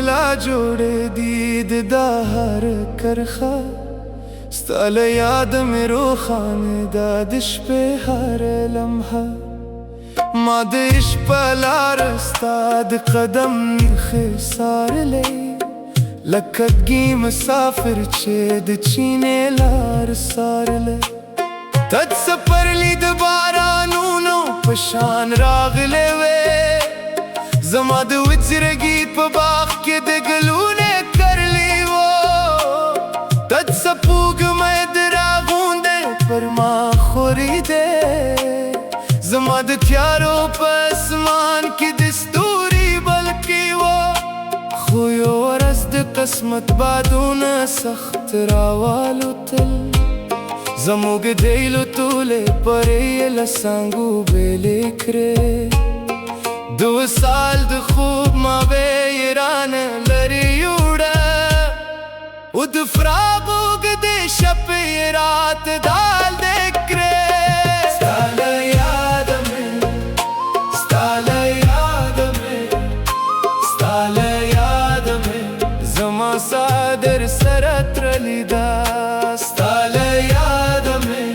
لا جوړ دید دا هر کرخه ستال یاد مې روښانه دا د شپې هر لمحه ما د عشق په لار ستا د قدم څارلی لکه ګي مسافر چې د چینې لار څارلی ته د سپرلي د بارانونو په شان راغلی وې زما د وچرګي په باغ کې د ګلونه کرلی وو ته د سپوږمۍ د راغونډۍ پر ما خورېدې زما د تیارو په اسمان کې د ستوري بلکې وو خو یو ورځ د قسمت بادونه سخت راوالوتل زموږ دیلو تولې پرې یې له څانګو بېلې کړې دو سال د خوب ما به رانه لرې یوړه او د فراق اوږدې شپې رات دال دې کړې ستا له یاده مې زما ساه در سره تړلې ده ستا له یاده مې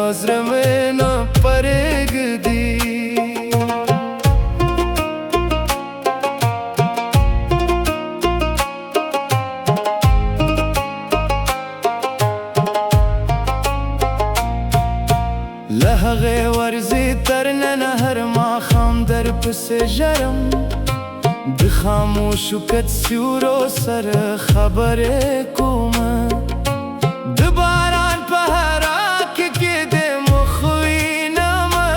دا زړه مې نه پرېږدي له هغې ورځې تر ننه هر ماښام در پسې ژرم د خاموشو کڅ سیورو سره خبرې کومه د باران په هراکه کې د مخ وینمه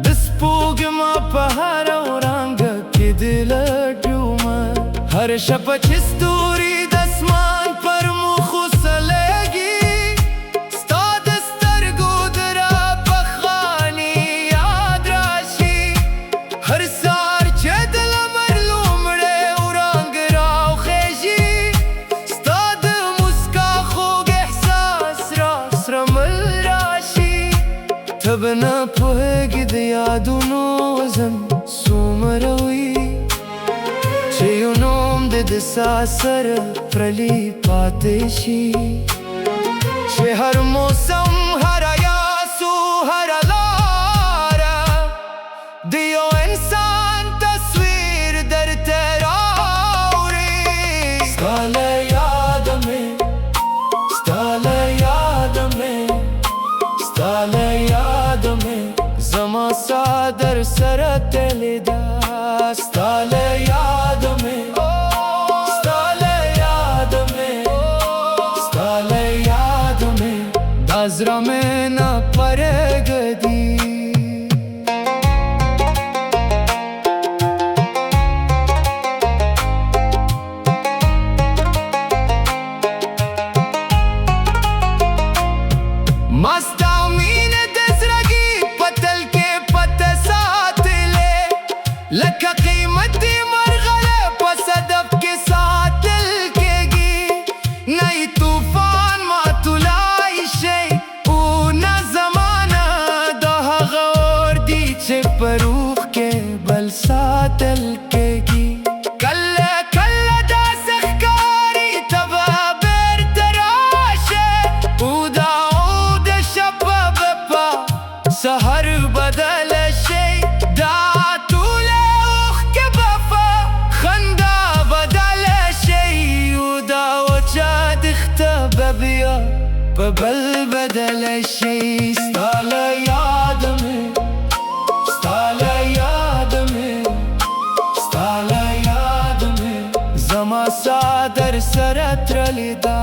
د سپوږمۍ په هره وړانګه کې د لټومه هر شپه چې ستوري د اسمان پر مخو سلیږي ستا د سترګو د راپخواني یاد راشي هر سهار چې د لمر لومړی وړانګ راوخیږي ستا د موسکا خوږ احساس راسره مل راشي ته به نه پوهېږې د یادونو وزن څومره وي چې یو نوم د ساه سره پرلی پاتې شي چې هر موسم هر یاسو هر لاره د یو انسان تصویر درته راوړي ستا له یاده مې زما ساه در سره تړلې ده ستا له یاده مې دا زړه مې نه پرېږدي ما ستا مینه د زړګي په تل کې پته ساتلې لکه قیمتي مرغله په صدف کې ساتل کېږي نه یې طوفان ماتولای شي او نه زمانه دا هغه اور دی چې په روح کې بل ساتل کېږي کله کله داسې ښکاري ته به بېرته راشه او دا سهر بدل شي دا ټوله اوښکې به په خندا بدل شي او دا وچه دښته به بیا په بل بدل شي ستا له یاده مې زما ساه در سره تړلې ده